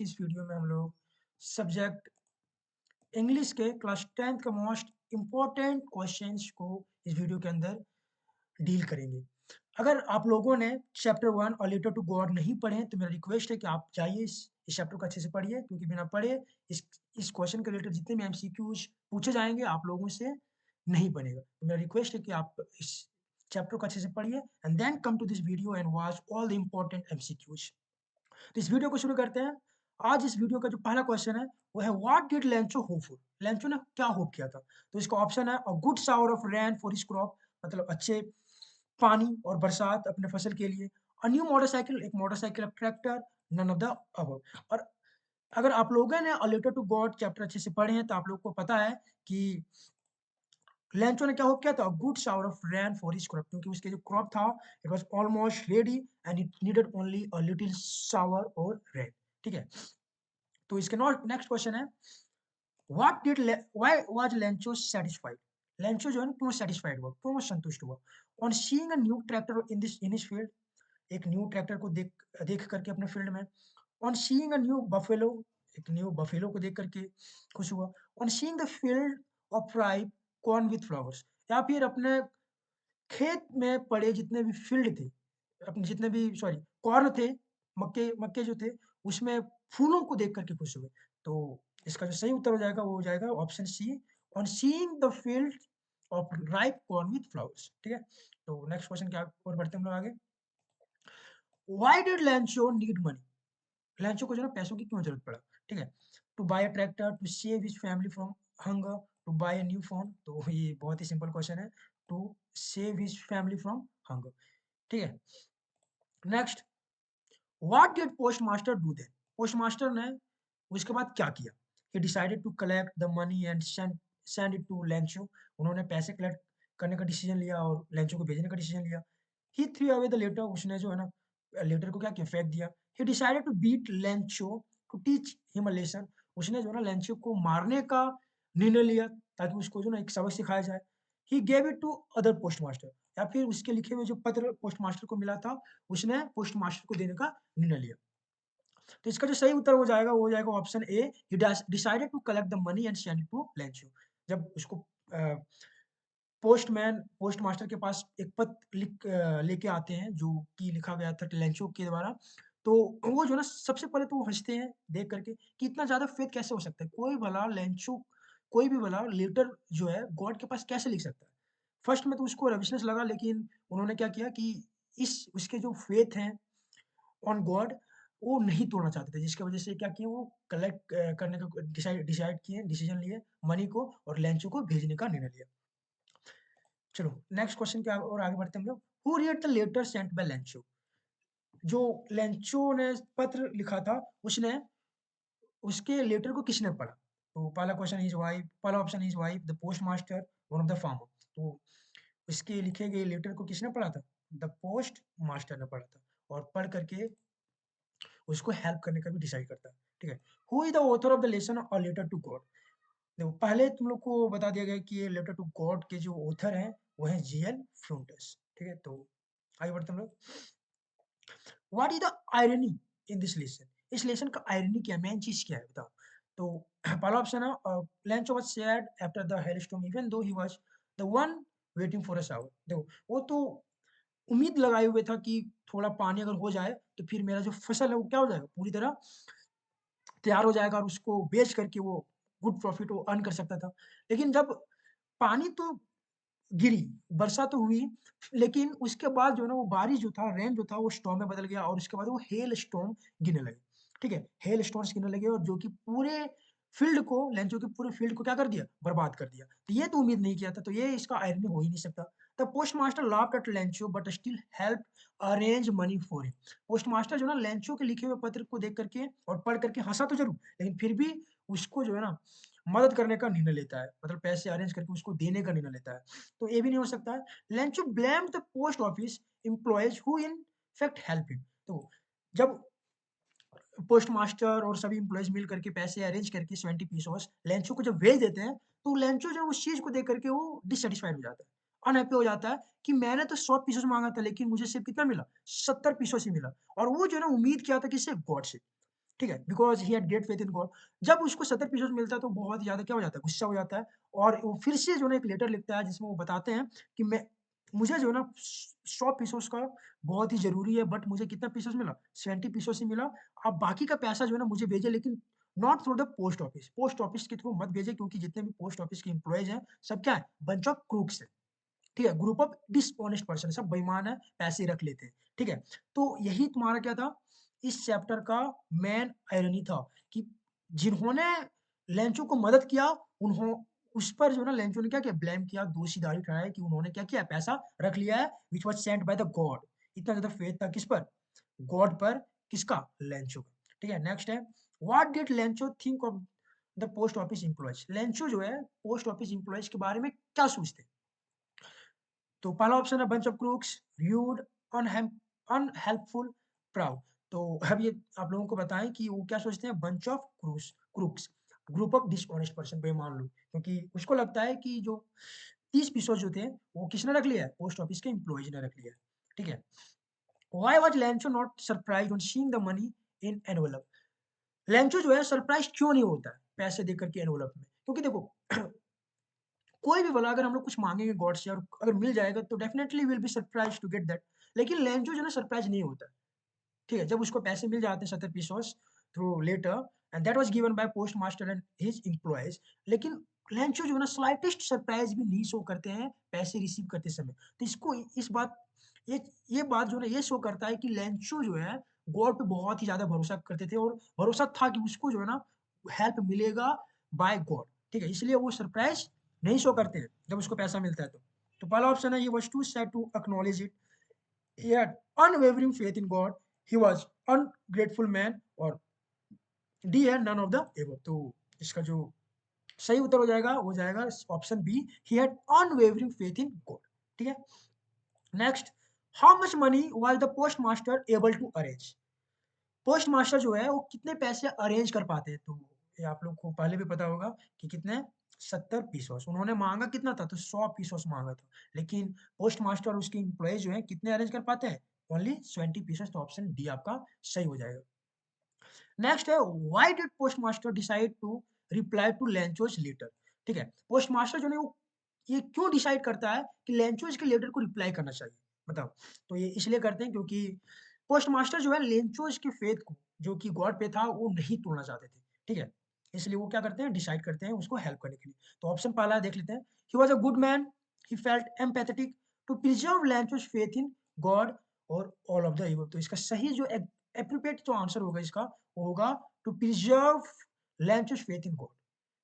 की इस वीडियो में हम लोग सब्जेक्ट इंग्लिश के क्लास 10th का मोस्ट इम्पोर्टेंट क्वेश्चंस को इस वीडियो के अंदर डील करेंगे। अगर आप लोगों ने चैप्टर 1 और लेटर टू गॉड नहीं पढ़े हैं, तो मेरा रिक्वेस्ट है कि आप जाइए इस चैप्टर को अच्छे से पढ़िए, क्योंकि बिना पढ़े इस क्वेश्चन के रिलेटेड जितने भी एमसीक्यूज पूछे जाएंगे आप लोगों से नहीं बनेगा। तो मेरा रिक्वेस्ट है कि आप इस चैप्टर को अच्छे से पढ़िए and then come to this video and watch all the important MCQs. तो इस वीडियो को शुरू करते हैं। आज इस वीडियो का जो पहला क्वेश्चन है वो है what did Lencho hope for. Lencho ने क्या होप किया था? तो इसका ऑप्शन है a good shower of rain for his crop, मतलब अच्छे पानी और बरसात अपने फसल के लिए। अ न्यू मोटरसाइकिल, एक motorcycle, tractor, none of the above. और अगर आप लोगों ने a letter to God chapter अच्छे से पढ़े हैं तो आप लोग को पता है कि लेंचो ने क्या होप किया था? Good shower of rain for his crop, क्योंकि उसके जो क्रॉप था it was almost ready and it needed only a little shower और रेन। ठीक है, तो इसके नेक्स्ट क्वेश्चन है what did why was Lencho satisfied. Lencho जो है ना क्यों सेटिस्फाइड हुआ, क्यों वो संतुष्ट हुआ? On seeing a new tractor in his field, एक न्यू ट्रैक्टर को देख करके अपने फील्ड में। On seeing a new buffalo, एक न्यू बफेलो को देख करके खुश हुआ। On seeing the field of ripe corn with flowers, या फिर अपने खेत में पड़े जितने भी फील्ड थे, अपने जितने भी सॉरी कॉर्न थे, मक्के मक्के जो थे उसमें फूलों को देख करके खुश हुए। तो इसका जो सही उत्तर हो जाएगा वो हो जाएगा option C, on seeing the field of ripe corn with flowers. ठीक है, तो नेक्स्ट क्वेश्चन क्या और बढ़ते हैं हम लोग आगे। Why did लैंचो need money. लैंचो को जो है ना पैसों की क्यों जरूरत पड़ा? ठीक है, to buy a tractor, to save his family from hunger, to buy a new phone. तो ये बहुत ही सिंपल क्वेश्चन है, to save his family from hunger. ठीक है, next what did post master do then. Post master ने उसके बाद क्या किया? He decided to collect the money and send it to Lencho. उन्होंने पैसे कलेक्ट करने का डिसीजन लिया और लेंचो को भेजने का डिसीजन लिया। ही थ्रू अवे द लेटर, उसने जो है ना लेटर को क्या किया, फेंक दिया। He decided to beat Lencho to teach him a lesson. उसने जो है ना लेंचो को मारने का निर्णय लिया ताकि उसको जो है ना एक सबक सिखाया जाए। He gave it to other post master, या फिर उसके लिखे हुए जो पत्र पोस्ट मास्टर को मिला था उसने पोस्ट मास्टर को देने का निर्णय लिया। तो इसका जो सही उत्तर हो जाएगा वो हो जाएगा option A, he decided to collect the money and send it to Lencho. जब उसको पोस्ट मास्टर के पास एक पत्र लेके आते हैं जो कि लिखा गया था लेंचो के द्वारा, तो वो जो है ना सबसे पहले तो वो हंसते हैं देख करके कि इतना ज्यादा फेथ कैसे हो सकता है, कोई भी भला लेटर जो है गॉड के पास कैसे लिख सकता है। फर्स्ट में तो उसको रविशनेस लगा, लेकिन उन्होंने क्या किया कि इस उसके जो फेथ हैं ऑन गॉड वो नहीं तोड़ना चाहते थे, जिसकी वजह से क्या किए वो कलेक्ट करने का डिसाइड किए, डिसीजन लिए मनी को और लेंचो को भेजने का निर्णय लिया। चलो नेक्स्ट क्वेश्चन के और आगे बढ़ते हैं हम लोग। Who read the letter sent by Lencho. जो लेंचो ने पत्र लिखा था उसने उसके लेटर को किसने पढ़ा? तो पहला क्वेश्चन हिज वाइफ, पहला option his wife, the post master, one of the farmer. तो इसके लिखे गए लेटर को किसने पढ़ा था? द पोस्ट मास्टर ने पढ़ा था, और पढ़ करके उसको हेल्प करने का भी डिसाइड करता है। ठीक है, who is the author of the lesson a letter to God. देखो पहले तुम लोग को बता दिया गया कि ये लेटर टू गॉड के जो ऑथर हैं वो है जीएल फ्यूंटस। ठीक है, तो आगे बढ़ते हैं हम लोग। What is the irony in this lesson. इस लेसन का आयरनी क्या, मेन चीज क्या है बताओ। तो पहला ऑप्शन है Lencho was sad after the hailstorm even though he was the one waiting for a shower. देखो वो तो उम्मीद लगाए हुए था कि थोड़ा पानी अगर हो जाए तो फिर मेरा जो फसल है वो क्या हो जाएगा, पूरी तरह तैयार हो जाएगा और उसको बेच करके वो गुड प्रॉफिट वो अर्न कर सकता था। लेकिन जब पानी तो गिरी, वर्षा तो हुई, लेकिन उसके बाद जो है ना वो बारिश जो था, रेन जो था वो स्टॉर्म में बदल गया और उसके बाद वो हेल स्टॉर्म गिरने लगे। ठीक है, हेल स्टॉर्म्स गिरने लगे और जो कि पूरे फील्ड को, लेंचो के पूरे फील्ड को क्या कर दिया, बर्बाद कर दिया। तो ये तो उम्मीद नहीं किया था, तो ये इसका आयरनी हो ही नहीं सकता। The post master laughed eight Lencho but still help arrange money for him. Post master जो है ना लेंचो के लिखे हुए पत्र को देख करके और पढ़ करके हंसा तो जरूर, लेकिन फिर भी उसको जो है ना मदद करने का निर्णय लेता है, मतलब पैसे अरेंज करके उसको देने का निर्णय लेता है। तो ये भी नहीं हो सकता है। Lencho blamed the post office employees who in fact help him. तो जब पोस्ट मास्टर और सभी एम्प्लॉयज मिल करके पैसे अरेंज करके 70 पीसोस लेंचो को जब भेज देते हैं, तो लेंचो जो उस चीज को देख करके वो डिससेटिस्फाइड हो जाता है, अनहैप्पी हो जाता है कि मैंने तो 100 पीसोस मांगा था लेकिन मुझे सिर्फ कितना मिला, 70 पीसोस ही मिला। और वो जो है ना उम्मीद किया था किससे, गॉड से। ठीक है, because he had great faith in God. जब उसको 70% मिलता है तो बहुत ही ज़्यादा क्या हो जाता है, गुस्सा हो जाता है और वो फिर से जो है ना एक लेटर लिखता है जिसमें वो बताते हैं कि मैं मुझे जो है ना 100 पीसोस का बहुत ही ज़रूरी है, बट मुझे कितना पीसेस मिला? 70 पीसोस ही मिला। आप बाकी का पैसा जो है ना मुझे भेजिए, लेकिन not through the post office. Post office के थ्रू मत भेजिए, क्योंकि जितने भी पोस्ट ऑफिस के एम्प्लॉइज़ हैं, सब क्या है? बंच ऑफ क्रूक्स हैं। ठीक है? ग्रुप ऑफ डिसऑनेस्ट पर्सन, सब बेईमान है, पैसे रख लेते हैं। ठीक है? तो यही तुम्हारा क्या था, इस चैप्टर का मेन आयरनी था कि जिन्होंने लेंचो को मदद किया, उन्हों उस पर जो है ना लेंचो ने क्या किया, ब्लेम किया, दोषीदारी ठहराया कि उन्होंने क्या किया, पैसा रख लिया है, which was sent by the God. इतना ज़्यादा फेथ था किस पर? गॉड पर। किसका? लेंचो का। ठीक है? नेक्स्ट है, what did Lencho think of the post office employees? Lencho जो है पोस्ट ऑफिस एम्प्लॉइज़ के बारे में क्या सोचते हैं? तो पहला ऑप्शन है bunch of crooks, rude, unhelpful, proud. तो अब ये आप लोगों को बताएं कि वो क्या सोचते हैं, bunch of crooks, group of dishonest person, बेईमान लोग, क्योंकि उसको लगता है कि जो 30 पीसों जो थे वो किसने रख लिया है, पोस्ट ऑफिस के एम्प्लॉइज ने रख लिया है। ठीक है, why was लैंचो not surprised on seeing the money in envelope? लैंचो जो है सरप्राइज क्यों नहीं होता है पैसे देकर के एनवेलप में? क्योंकि देखो कोई भी भला अगर हम लोग कुछ माँगेंगे गॉड से और अगर मिल जाएगा तो definitely will be surprised to get that. लेकिन लेंचो जो है ना सरप्राइज़ नहीं होता है, ठीक है? जब उसको पैसे मिल जाते हैं 70 pesos through letter and that was given by post master and his employees, लेकिन लेंचो जो है ना स्लाइटेस्ट सरप्राइज़ भी नहीं शो करते हैं पैसे रिसीव करते समय। तो इसको इस बात ये ये बात जो है ना ये शो करता है कि लेंचो जो है गॉड पे बहुत ही ज़्यादा भरोसा करते थे और भरोसा था कि उसको जो है ना हेल्प मिलेगा बाय गॉड, ठीक है? इसलिए वो सरप्राइज़ नहीं शो करते हैं जब उसको पैसा मिलता है तो। तो पहला ऑप्शन है, he was too sad to acknowledge it, he had unwavering faith in God, he was ungrateful man, और डी है नन ऑफ द एबव। तो इसका जो सही उत्तर हो जाएगा वो जाएगा option B, he had unwavering faith in God. ठीक है, next, how much money was the post master able to arrange? Post master जो है वो कितने पैसे अरेंज कर पाते हैं? तो ये आप लोग को पहले भी पता होगा कि कितने, 70 पीसोस। उन्होंने मांगा कितना था, तो 100 पीसोस मांगा था, लेकिन पोस्ट मास्टर और उसके एम्प्लॉइज जो है कितने अरेंज कर पाते हैं, ओनली 20 पीसेस। तो ऑप्शन डी आपका सही हो जाएगा। नेक्स्ट है, why did post master decide to reply to Lencho's letter? ठीक है, पोस्ट मास्टर जो है वो ये क्यों डिसाइड करता है कि लेंचोज के लेटर को रिप्लाई करना चाहिए, बताओ? तो ये इसलिए करते हैं क्योंकि पोस्ट मास्टर जो है लेंचोज के फेथ को, जो कि गॉड पे था, वो नहीं तोड़ना चाहते थे। ठीक है, इसलिए वो क्या करते हैं, डिसाइड करते हैं उसको हेल्प करने के लिए। तो ऑप्शन पहला देख लेते हैं, he was a good man, he felt empathetic to preserve Lencho's faith in God, और ऑल ऑफ द एबव। तो इसका सही जो एप्रोप्रिएट जो आंसर होगा इसका, वो होगा to preserve Lencho's faith in God.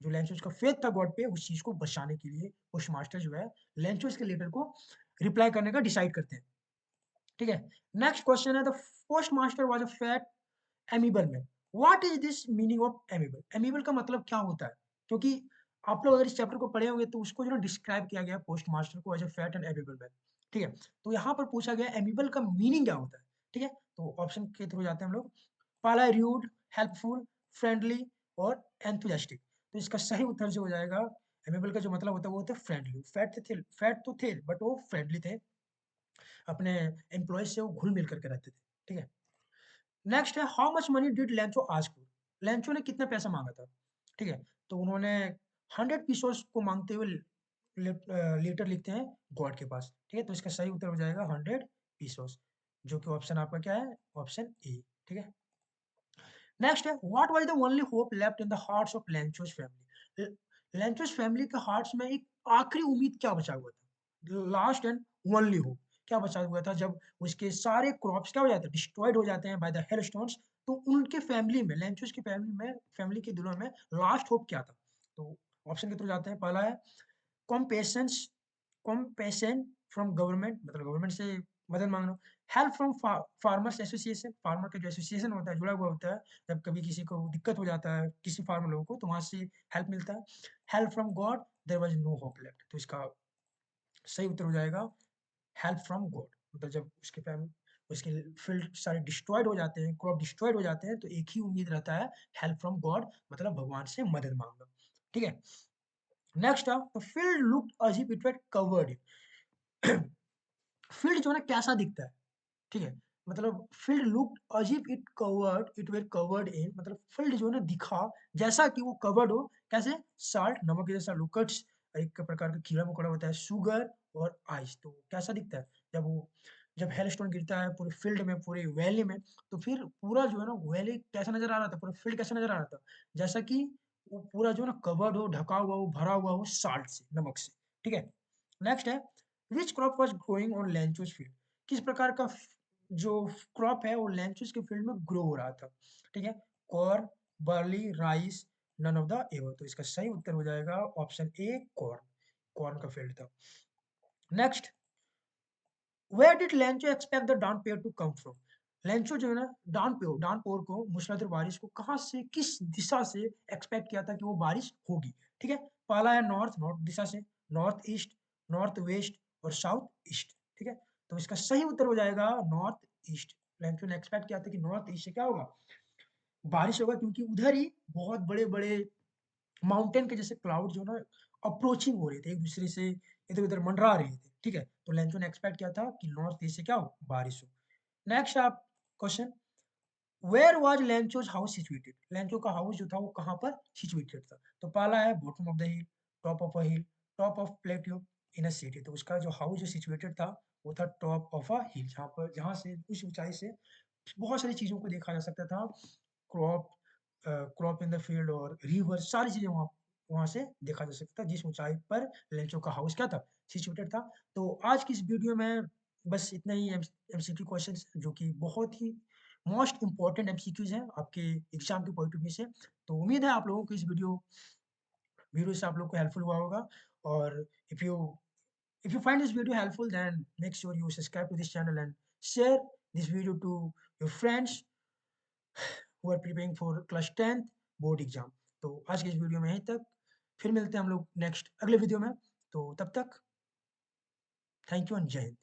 जो लेंचोज का फेथ था गॉड पे, उस चीज को बचाने के लिए पोस्ट मास्टर जो है लेंचोज के लेटर को रिप्लाई करने का डिसाइड करते हैं। ठीक है, नेक्स्ट क्वेश्चन है, the post master was a fat amiable man, what is this meaning of amiable? Amiable का मतलब क्या होता है? क्योंकि आप लोग अगर इस चैप्टर को पढ़े होंगे तो उसको जो है डिस्क्राइब किया गया पोस्ट मास्टर को as a fat and amiable man. ठीक है, तो यहाँ पर पूछा गया एमीबल का मीनिंग क्या होता है? ठीक है, तो ऑप्शन के थ्रू जाते हैं हम लोग। पहला है र्यूड, हेल्पफुल, फ्रेंडली और एंथुसियास्टिक। तो इसका सही उत्तर जो हो जाएगा, एमेबल का जो मतलब होता है वो होता है फ्रेंडली। फैट तो थे बट वो फ्रेंडली थे, अपने एम्प्लॉय से वो घुल मिल करके रहते थे। ठीक है, नेक्स्ट है, how much money did Lencho ask for? Lencho ने कितना पैसा मांगा था? ठीक है, तो उन्होंने 100 पीसोस को मांगते हुए लेटर लिखते हैं गॉड के पास। ठीक है, तो इसका सही उत्तर हो जाएगा 100 पीसोस, जो कि ऑप्शन आपका क्या है, ऑप्शन ए। ठीक है, नेक्स्ट है, what was the only hope left in the hearts of Lencho's family? Lencho's family के हार्ट्स में एक आखिरी उम्मीद क्या बचा हुआ था? लास्ट एंड ओनली होप क्या बचा हुआ था जब उसके सारे क्रॉप्स क्या हो जाते हैं, डिस्ट्रॉयड हो जाते हैं बाय द हेलस्टोन्स? तो उनके फैमिली में, लेंचोस की फैमिली के दिलों में लास्ट होप क्या था? तो ऑप्शन के थ्रू जाते हैं। पहला है कॉम्पेशंस कॉम्पेशन फ्रॉम गवर्नमेंट, मतलब गवर्नमेंट से मदद मांगना। Help from farmers association, farmer का जो एसोसिएशन होता है, जुड़ा हुआ होता है, जब कभी किसी को दिक्कत हो जाता है, किसी फार्मर लोगों को, तो वहां से हेल्प मिलता है। Help from God, there was no hope left. तो इसका सही उत्तर हो जाएगा हेल्प फ्रॉम गॉड। मतलब जब उसके फील्ड सारे डिस्ट्रॉयड हो जाते हैं, क्रॉप डिस्ट्रॉयड हो जाते हैं, तो एक ही उम्मीद रहता है, हेल्प फ्रॉम गॉड, मतलब भगवान से मदद मांगना। ठीक है, next the field looked as if it were covered. Field जो है ना कैसा दिखता है? ठीक है, मतलब field looked as if it were covered in, मतलब फील्ड जो है ना दिखा जैसा कि वो कवर्ड हो, कैसे? साल्ट, नमक के जैसा लुकट्स, एक प्रकार का कीड़ा-मकोड़ा होता है, शुगर और आइस। तो कैसा दिखता है? जब हेलस्टोन गिरता है पूरे फील्ड में, पूरे वैली में, तो फिर पूरा जो है ना वैली कैसा नज़र आ रहा था? पूरा फील्ड कैसा नज़र आ रहा था? जैसा कि वो पूरा जो है ना कवर्ड हो, ढका हुआ हो, भरा हुआ हो साल्ट से, नमक से, ठीक है? नेक्स्ट है, which crop was growing on Lencho's field? किस प्रकार का जो क्रॉप है वो लेंचुस के फील्ड में ग्रो हो रहा था, ठीक है? Corn, barley, rice, none of the above. तो इसका सही उत्तर हो जाएगा ऑप्शन ए कॉर्न, कॉर्न का फील्ड था। Next, where did Lencho expect the downpour to come from? Lencho जो है ना डाउनपोर को, मूसलाधार बारिश को कहाँ से, किस दिशा से एक्सपेक्ट किया था कि वो बारिश होगी, ठीक है? पहला है नॉर्थ, नॉर्थ दिशा से, नॉर्थ ईस्ट, नॉर्थ वेस्ट और साउथ ईस्ट, ठीक है? तो इसका सही उत्तर हो जाएगा नॉर्थ ईस्ट। लेंचो ने एक्सपेक्ट किया था कि नॉर्थ ईस्ट से क्या होगा? बारिश होगा, क्योंकि उधर ही बहुत बड़े-बड़े माउंटेन के जैसे क्लाउड जो ना अप्रोचिंग हो रहे थे, एक-दूसरे से इधर-उधर मंडरा रहे थे, ठीक है? तो लेंचो ने एक्सपेक्ट किया था कि नॉर्थ ईस्ट से क्या हो? बारिश हो। नेक्स्ट आप question, where was Lencho's house situated? Lencho का हाउस जो था वो कहाँ पर सिचुएटेड था? तो पहला है bottom of the hill, top of a hill, top of plateau, in a city. तो उसका जो हाउस जो सिचुएटेड था वो था टॉप ऑफ अ हिल, जहाँ से उस ऊँचाई से बहुत सारी चीज़ों को देखा जा सकता था। Crop crop in the field और रिवर, सारी चीज़ें वहाँ वहाँ से देखा जा सकता था, जिस ऊँचाई पर लेंचो का हाउस क्या था? सिचुएटेड था। तो आज की इस वीडियो में बस इतना ही एमसीक्यू क्वेश्चंस, जो कि बहुत ही मोस्ट इम्पोर्टेंट एमसीक्यूज़ हैं आपके एग्ज़ाम के पॉइंट ऑफ व्यू से। तो उम्मीद है आप लोगों को इस वीडियो से आप लोग को हेल्पफुल हुआ होगा। और if you if you find this video helpful, then make sure you subscribe to this channel and share this video to your friends who are preparing for class 10th board exam. तो आज की इस video में यहीं तक, फिर मिलते हैं हम लोग नेक्स्ट अगले वीडियो में। तो तब तक थैंक यू एंड जय हिंद।